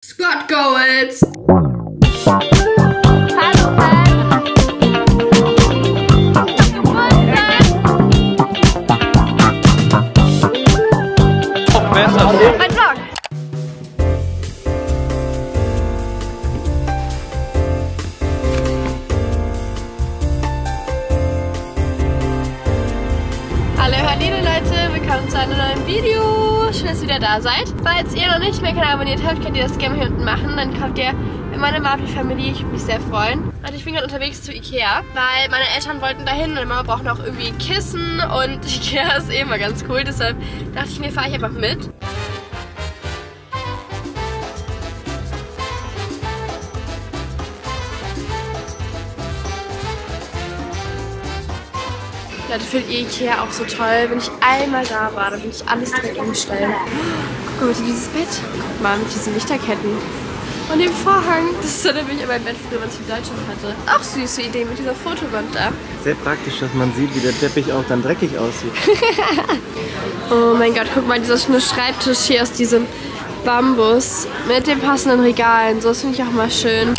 Scott Goals! Hallo, mein Vlog! Hallo Leute, willkommen zu einem neuen Video. Schön, dass ihr wieder da seid. Falls ihr noch nicht meinen Kanal abonniert habt, könnt ihr das gerne hier unten machen. Dann kommt ihr in meine Marvel-Family. Ich würde mich sehr freuen. Und ich bin gerade unterwegs zu Ikea, weil meine Eltern wollten dahin. Meine Mama braucht noch irgendwie Kissen und Ikea ist eh immer ganz cool. Deshalb dachte ich mir, fahre ich einfach mit. Leute, findet ihr Ikea auch so toll? Wenn ich einmal da war, dann bin ich alles direkt umstellen. Guck mal, dieses Bett. Guck mal, mit diesen Lichterketten. Und dem Vorhang. Das ist so nämlich mein Bett früher, was ich in Deutschland hatte. Auch süße Idee mit dieser Fotowand da. Sehr praktisch, dass man sieht, wie der Teppich auch dann dreckig aussieht. Oh mein Gott, guck mal, dieser schöne Schreibtisch hier aus diesem Bambus. Mit den passenden Regalen. So, das finde ich auch mal schön.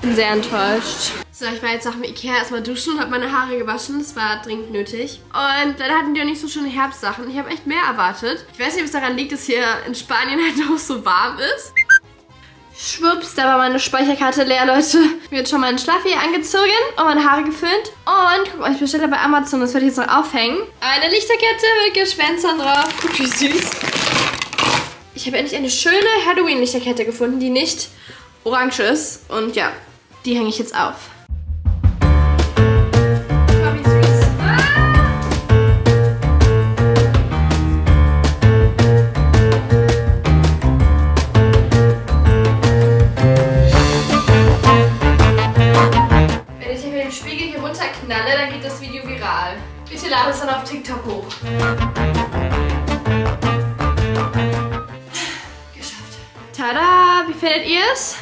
Bin sehr enttäuscht. So, ich war jetzt nach dem Ikea erstmal duschen und habe meine Haare gewaschen. Das war dringend nötig. Und leider hatten die auch nicht so schöne Herbstsachen. Ich habe echt mehr erwartet. Ich weiß nicht, ob es daran liegt, dass hier in Spanien halt auch so warm ist. Schwupps, da war meine Speicherkarte leer, Leute. Mir wird schon mein Schlaffi angezogen und meine Haare geföhnt. Und guck mal, ich bestelle bei Amazon, das werde ich jetzt noch aufhängen. Eine Lichterkette mit Geschwänzern drauf. Guck, wie süß. Ich habe endlich eine schöne Halloween-Lichterkette gefunden, die nicht orange ist. Und ja, die hänge ich jetzt auf. Oh, wie süß. Wenn ich mit dem Spiegel hier runterknalle, dann geht das Video viral. Bitte lade es dann auf TikTok hoch. Geschafft. Tada! Wie findet ihr es?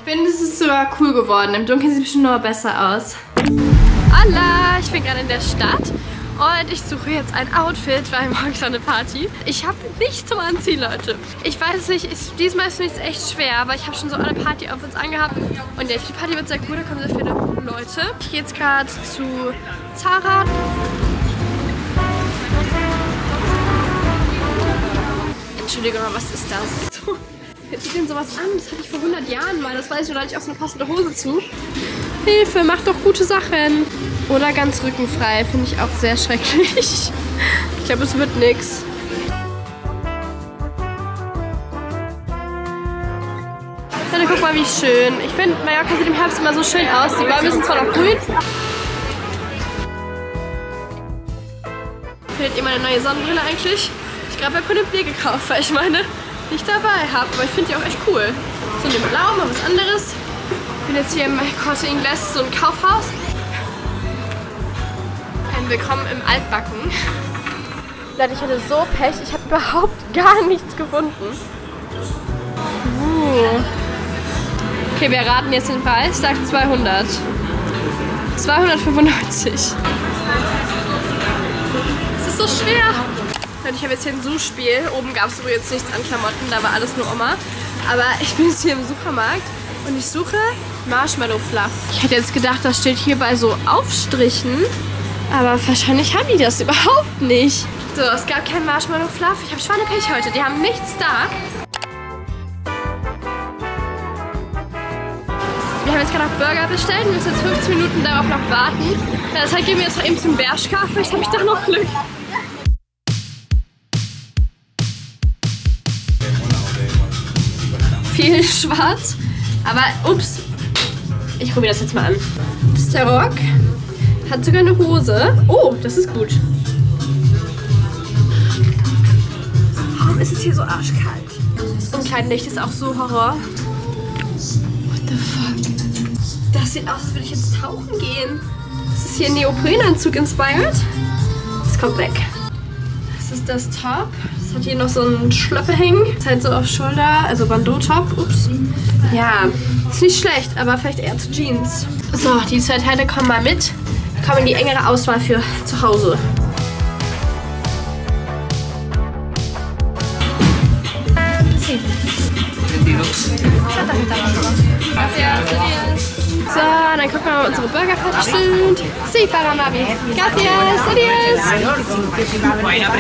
Ich finde, es ist sogar cool geworden. Im Dunkeln sieht es bestimmt noch besser aus. Hola! Ich bin gerade in der Stadt und ich suche jetzt ein Outfit, weil morgen ist eine Party. Ich habe nichts zum Anziehen, Leute. Ich weiß nicht, diesmal ist es echt schwer, aber ich habe schon so alle Party-Outfits angehabt. Und ja, die Party wird sehr cool, da kommen sehr viele Leute. Ich gehe jetzt gerade zu Zara. Entschuldigung, was ist das? Jetzt sieht denn sowas an? Das hatte ich vor 100 Jahren mal. Das weiß ich, und da hatte ich auch so eine passende Hose zu. Hilfe, macht doch gute Sachen. Oder ganz rückenfrei. Finde ich auch sehr schrecklich. Ich glaube, es wird nix. Dann guck mal, wie schön. Ich finde, Mallorca sieht im Herbst immer so schön aus. Die Bäume sind zwar noch grün. Findet ihr meine neue Sonnenbrille eigentlich? Ich habe gerade bei Pony gekauft, weil ich meine nicht dabei habe, aber ich finde die auch echt cool. So in dem Blau, mal was anderes. Ich bin jetzt hier im Corte Inglés, so ein Kaufhaus. Ein Willkommen im Altbacken. Leute, ich hatte so Pech, ich habe überhaupt gar nichts gefunden. Okay, wir raten jetzt den Preis, sagt 200. 295. Es ist so schwer. Ich habe jetzt hier ein Suchspiel. Oben gab es übrigens nichts an Klamotten, da war alles nur Oma. Aber ich bin jetzt hier im Supermarkt und ich suche Marshmallow Fluff. Ich hätte jetzt gedacht, das steht hier bei so Aufstrichen. Aber wahrscheinlich haben die das überhaupt nicht. So, es gab kein Marshmallow Fluff. Ich habe Schweinepech heute, die haben nichts da. Wir haben jetzt gerade noch Burger bestellt. Wir müssen jetzt 15 Minuten darauf noch warten. Deshalb gehen wir jetzt noch eben zum Bershka. Vielleicht habe ich da noch Glück. Viel schwarz, aber ups, ich probiere das jetzt mal an. Das ist der Rock, hat sogar eine Hose. Oh, das ist gut. Warum ist es hier so arschkalt? Und kein Licht ist auch so Horror. What the fuck? Das sieht aus, als würde ich jetzt tauchen gehen. Das ist hier ein Neoprenanzug inspired. Das kommt weg. Das ist das Top. Das Es hat hier noch so einen Schlöpper hängen. Ist halt so auf Schulter, also Bandeau-Top. Ups. Ja, ist nicht schlecht, aber vielleicht eher zu Jeans. So, die 2 Teile kommen mal mit. Kommen in die engere Auswahl für zu Hause. So, dann gucken wir mal, ob unsere Burger fertig sind. Sí, para Mavi. Gracias, adios.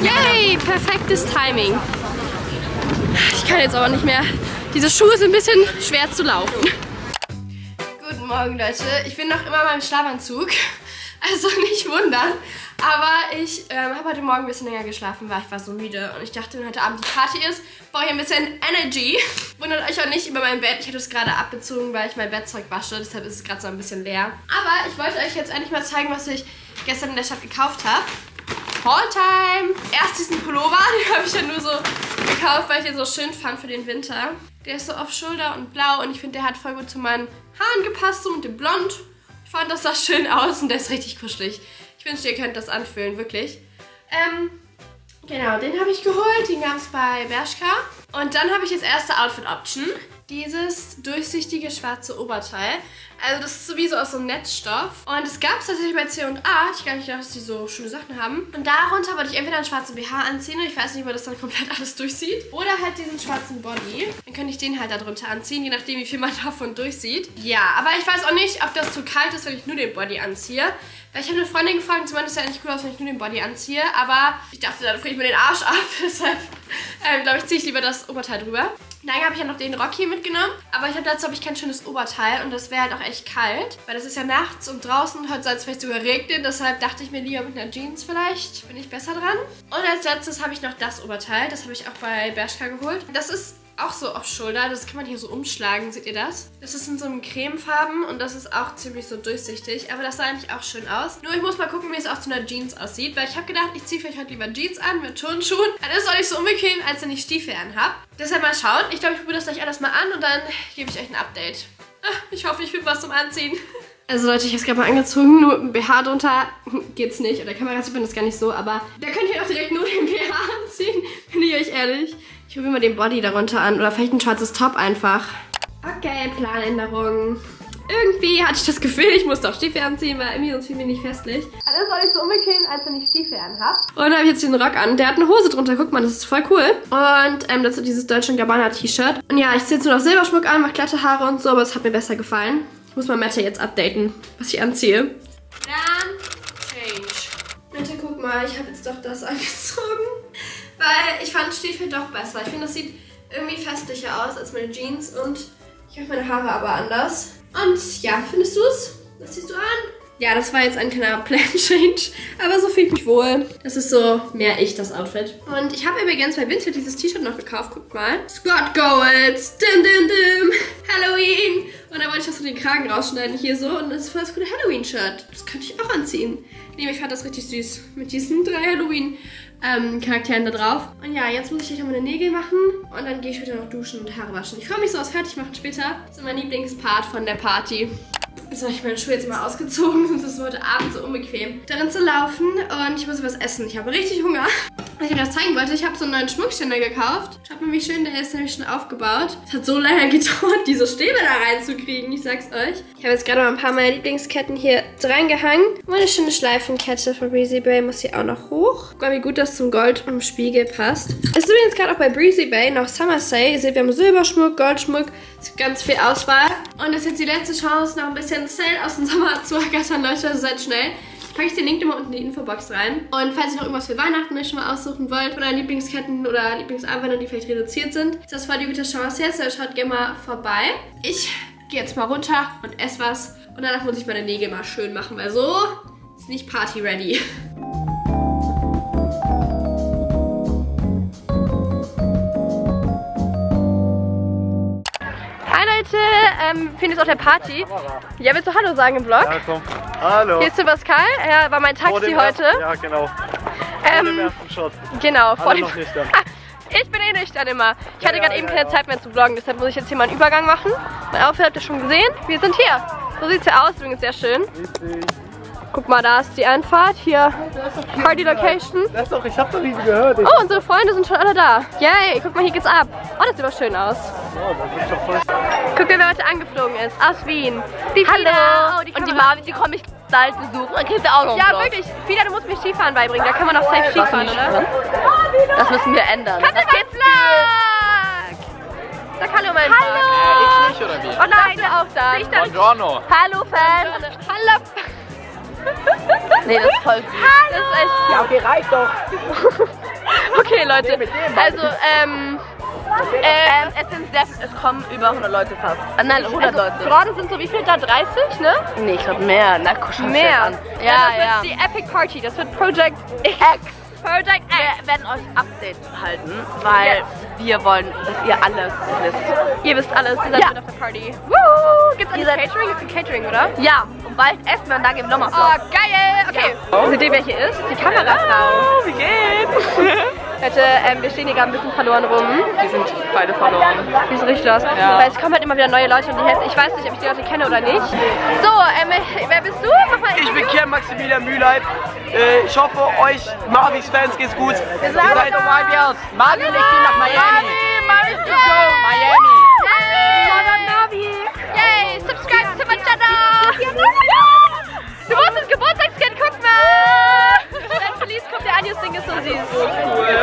Yay, perfektes Timing. Ich kann jetzt aber nicht mehr. Diese Schuhe sind ein bisschen schwer zu laufen. Guten Morgen, Leute. Ich bin noch immer in meinem Schlafanzug. Also nicht wundern. Aber ich habe heute Morgen ein bisschen länger geschlafen, weil ich war so müde. Und ich dachte, wenn heute Abend die Party ist, brauche ich ein bisschen Energy. Wundert euch auch nicht über mein Bett. Ich habe es gerade abgezogen, weil ich mein Bettzeug wasche. Deshalb ist es gerade so ein bisschen leer. Aber ich wollte euch jetzt endlich mal zeigen, was ich gestern in der Stadt gekauft habe. Haultime! Erst diesen Pullover, den habe ich ja nur so gekauft, weil ich den so schön fand für den Winter. Der ist so auf Schulter und blau und ich finde, der hat voll gut zu meinen Haaren gepasst, so mit dem Blond. Ich fand, das sah schön aus und der ist richtig kuschelig. Ich wünschte, ihr könnt das anfühlen, wirklich. Genau, den habe ich geholt. Den gab es bei Bershka. Und dann habe ich jetzt erste Outfit-Option. Dieses durchsichtige schwarze Oberteil. Also das ist sowieso aus so einem Netzstoff. Und es gab es tatsächlich bei C&A. Ich gar nicht gedacht, dass die so schöne Sachen haben. Und darunter wollte ich entweder einen schwarzen BH anziehen. Und ich weiß nicht, ob das dann komplett alles durchsieht. Oder halt diesen schwarzen Body. Dann könnte ich den halt darunter anziehen, je nachdem, wie viel man davon durchsieht. Ja, aber ich weiß auch nicht, ob das zu kalt ist, wenn ich nur den Body anziehe. Weil ich habe eine Freundin gefragt und sie meinte, es sieht ja nicht cool aus, wenn ich nur den Body anziehe. Aber ich dachte, dann friere ich mir den Arsch ab. Deshalb, glaube ich, ziehe ich lieber das Oberteil drüber. Dann habe ich ja noch den Rock hier mitgenommen. Aber ich habe dazu kein schönes Oberteil. Und das wäre halt auch echt kalt. Weil das ist ja nachts und draußen. Heute soll es vielleicht sogar regnen. Deshalb dachte ich mir lieber mit einer Jeans vielleicht. Bin ich besser dran. Und als letztes habe ich noch das Oberteil. Das habe ich auch bei Bershka geholt. Das ist auch so auf Schulter. Das kann man hier so umschlagen. Seht ihr das? Das ist in so einem Cremefarben. Und das ist auch ziemlich so durchsichtig. Aber das sah eigentlich auch schön aus. Nur ich muss mal gucken, wie es auch zu einer Jeans aussieht. Weil ich habe gedacht, ich ziehe vielleicht heute lieber Jeans an mit Turnschuhen. Dann ist es auch nicht so unbequem, als wenn ich Stiefel anhabe. Deshalb mal schauen. Ich glaube, ich probiere das gleich alles mal an. Und dann gebe ich euch ein Update. Ich hoffe, ich finde was zum Anziehen. Also Leute, ich habe es gerade mal angezogen, nur mit dem BH drunter geht's nicht. Oder der Kamera sieht man das gar nicht so, aber da könnt ihr auch direkt nur den BH anziehen, bin ich euch ehrlich. Ich probiere mal den Body darunter an oder vielleicht ein schwarzes Top einfach. Okay, Planänderung. Irgendwie hatte ich das Gefühl, ich musste auch Stiefel anziehen, weil irgendwie sonst fiel mir nicht festlich. Das ist auch nicht so unbequem, als wenn ich Stiefel anhabe. Und da habe ich jetzt den Rock an. Der hat eine Hose drunter, guck mal, das ist voll cool. Und dazu dieses Dolce & Gabbana T-Shirt. Und ja, ich ziehe jetzt nur noch Silberschmuck an, mache glatte Haare und so, aber es hat mir besser gefallen. Ich muss mal Mette jetzt updaten, was ich anziehe. Dann Change. Mette, guck mal, ich habe jetzt doch das angezogen. Weil ich fand Stiefel doch besser. Ich finde, das sieht irgendwie festlicher aus als meine Jeans. Und ich mache meine Haare aber anders. Und ja, findest du es? Was ziehst du an? Ja, das war jetzt ein kleiner Plan-Change, aber so fühle ich mich wohl. Das ist so mehr ich, das Outfit. Und ich habe übrigens bei Vinted dieses T-Shirt noch gekauft, guckt mal. Scott Golds, dim dim dim, Halloween. Und da wollte ich das so den Kragen rausschneiden hier so. Und das ist voll das coole Halloween-Shirt. Das könnte ich auch anziehen. Nee, ich fand das richtig süß. Mit diesen 3 Halloween-Charakteren da drauf. Und ja, jetzt muss ich gleich noch meine Nägel machen. Und dann gehe ich später noch duschen und Haare waschen. Ich freue mich so aufs Fertigmachen später. Das ist mein Lieblingspart von der Party. Jetzt habe ich meine Schuhe jetzt immer ausgezogen, sonst ist es heute Abend so unbequem, darin zu laufen. Und ich muss was essen. Ich habe richtig Hunger. Was ich euch das zeigen wollte, ich habe so einen neuen Schmuckständer gekauft. Schaut mal, wie schön der ist, den habe ich schon aufgebaut. Es hat so lange gedauert, diese Stäbe da reinzukriegen, ich sag's euch. Ich habe jetzt gerade mal ein paar meiner Lieblingsketten hier reingehangen. Meine schöne Schleifenkette von Breezy Bay muss hier auch noch hoch. Guck mal, wie gut das zum Gold im Spiegel passt. Es ist übrigens gerade auch bei Breezy Bay noch Summer Sale. Ihr seht, wir haben Silberschmuck, Goldschmuck, es gibt ganz viel Auswahl. Und das ist jetzt die letzte Chance, noch ein bisschen Sale aus dem Sommer zu ergattern, Leute, also seid schnell. Packe ich den Link immer unten in die Infobox rein. Und falls ihr noch irgendwas für Weihnachten euch schon mal aussuchen wollt oder Lieblingsketten oder Lieblingsarmbänder, die vielleicht reduziert sind, ist das voll die gute Chance jetzt. Also schaut gerne mal vorbei. Ich gehe jetzt mal runter und esse was. Und danach muss ich meine Nägel mal schön machen, weil so ist nicht Party ready. Wir befinden uns auf der Party. Ja, willst du Hallo sagen im Vlog? Ja, komm. Hallo. Hier ist Sebastian, er war mein Taxi heute. Ja, genau. Vor dem ersten Shot. Genau, vor dem. Noch nüchtern. Ich bin eh nüchtern immer. Ich hatte gerade eben keine Zeit mehr zu vloggen, deshalb muss ich jetzt hier mal einen Übergang machen. Mein Outfit habt ihr schon gesehen. Wir sind hier. So sieht es ja aus, übrigens sehr schön. Guck mal, da ist die Anfahrt. Hier, Party Location. Das ist doch, ich hab doch nicht gehört. Oh, unsere Freunde sind schon alle da. Yay, guck mal, hier geht's ab. Oh, das sieht aber schön aus. Oh, das ist doch voll. Guck mal, wer heute angeflogen ist. Aus Wien. Die Hallo! Fida. Oh, Und die Marvin, die kommt mich bald besuchen. Dann kriegt ihr auch noch einen Ja, Vlog. wirklich. Fida, du musst mir Skifahren beibringen. Da kann man auch safe Skifahren, oder? Das müssen wir ändern. Kommt Das mal Vlog! Sag Hallo, mein Vlog. Ich nicht, oder wie? Oh nein, ist auch da. Ich dachte, Buongiorno. Hallo, Fan! Hallo. Nee, das ist voll süß. Das ist echt... Ja, okay, reicht doch. Okay, Leute. Also, Es kommen über 100 Leute fast. Nein, 100 Leute. gerade sind so wie viel da? 30, ne? Nee, ich glaube mehr. Na, guck schon Mehr. an. Das Ja, wird die Epic Party. Das wird Project X. Project X. Wir werden euch Updates halten, weil wir wollen, dass ihr alles wisst. Ihr wisst alles. Ihr seid Ja. mit auf der Party. Woo! Gibt's Ihr ein seid- Catering? Gibt's ein Catering, oder? Ja, und bald essen wir und dann geben wir nochmal Oh, Vlog. geil! Okay. Seht ihr, wer hier ist? Die Kamerafrau. Wie geht's? Leute, wir stehen hier gerade ein bisschen verloren rum. Wir sind beide verloren. Wie so richtig los? Weil es kommen halt immer wieder neue Leute und die Hälfte, ich weiß nicht, ob ich die Leute kenne oder nicht. So, wer bist du? Mach mal ein Ich bin Interview. Kian Maximilian Mühleib. Ich hoffe, euch Marvis Fans geht's gut. Ihr seid aus. Marvin, ich gehe nach Miami. Marvin, Miami. Yay! Yay! Subscribe to my channel! Du musst das Geburtstagskind, guck mal! Dein Feliz kommt, der Anjus-Ding ist so süß.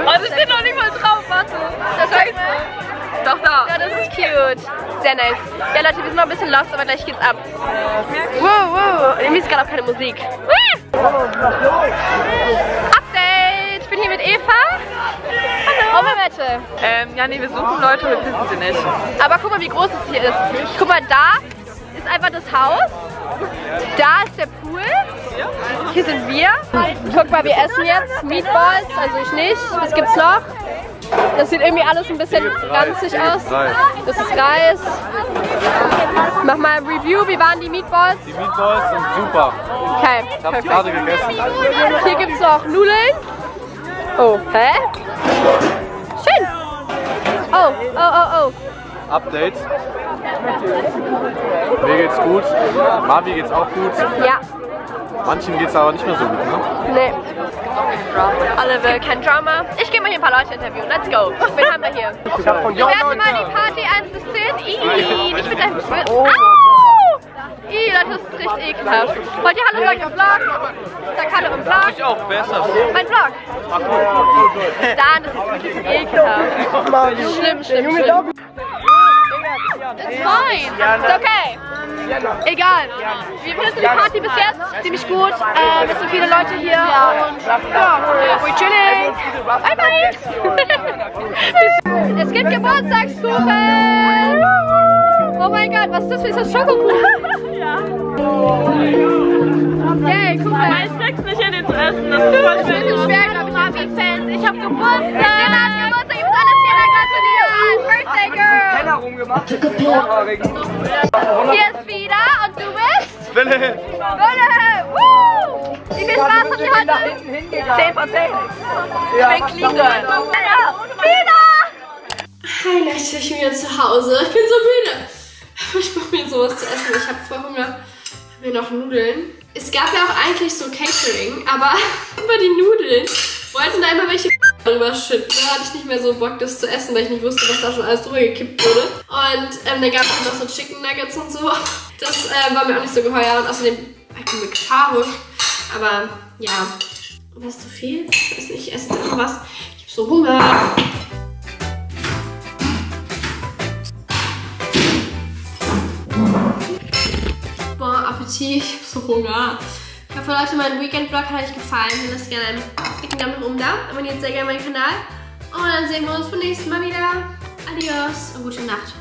Oh, das steht noch nicht mal drauf, warte. Das heißt, Doch, da. ja, das ist cute. Sehr nice. Ja, Leute, wir sind noch ein bisschen lost, aber gleich geht's ab. Wow, wow. Irgendwie ist gerade auch keine Musik. Update! Ich bin hier mit Eva. Hallo. Und Mette. Ja, nee, wir suchen Leute, wir finden sie nicht. Aber guck mal, wie groß es hier ist. Guck mal, da ist einfach das Haus. Da ist der Pool. Hier sind wir. Guck mal, wir essen jetzt Meatballs, also ich nicht. Was gibt's noch? Das sieht irgendwie alles ein bisschen ranzig aus. Das ist Reis. Mach mal ein Review, wie waren die Meatballs? Die Meatballs sind super. Okay, Ich hab's gerade perfekt. gegessen. Hier gibt's noch Nudeln. Oh, hä? Schön. Oh, oh, oh, oh. Update. Mir geht's gut. Marvi geht's auch gut. Ja, Manchen geht's aber nicht mehr so gut, ne? nee. Alle will kein Drama. Ich gehe mal hier ein paar Leute interviewen. Let's go. Wen haben wir hier? Bewerten mal die Party 1 bis 10. Ich bin ein... Au! Leute, das ist richtig ekelhaft. Wollt ihr Hallo sagen im Vlog? Sag Hallo im Vlog. Ich auch, wer ist das? Mein Vlog. Dan, das ist wirklich ekelhaft. Schlimm, schlimm, schlimm. It's fine. It's okay. Egal. Wie findest du die Party bis jetzt? Ziemlich gut. Es sind viele Leute hier. Und ja, we're chilling. Bye bye. Es gibt Geburtstagskuchen. Oh mein Gott, was ist das für ein Schokokuchen? Yay, guck mal. Ich krieg's nicht hin, den zu essen. Das ist voll Das ist schwer, glaube ich. Marvi-Fans, ich hab Geburtstag. Sienna hat Geburtstag, ich muss alle Sienna gratulieren. Birthday Girl. Penner rumgemacht. Rothaarigen. Hier ist Vida und du bist? Wille! Wille! Woo! Wie viel Spaß habt ihr heute? 10 von 10. Ja. Ich bin clean girl. Vida! Hi Leute, ich bin wieder zu Hause. Ich bin so müde. Ich mache mir sowas zu essen. Ich habe voll Hunger. Ich habe hier noch Nudeln. Es gab ja auch eigentlich so Catering, aber über die Nudeln wollten da immer welche drüber schütten. Da hatte ich nicht mehr so Bock, das zu essen, weil ich nicht wusste, was da schon alles drüber gekippt wurde. Und dann gab es noch so Chicken Nuggets und so. Das war mir auch nicht so geheuer. Und außerdem vegetarisch. Aber ja, war es zu viel? Ich weiß nicht, ich esse jetzt noch was. Ich habe so Hunger. Bon Appetit, ich hab so Hunger. Ich hoffe, Leute, mein Weekend-Vlog hat euch gefallen. Dann lasst gerne einen dicken Daumen nach oben da. Abonniert sehr gerne meinen Kanal. Und dann sehen wir uns beim nächsten Mal wieder. Adios und gute Nacht.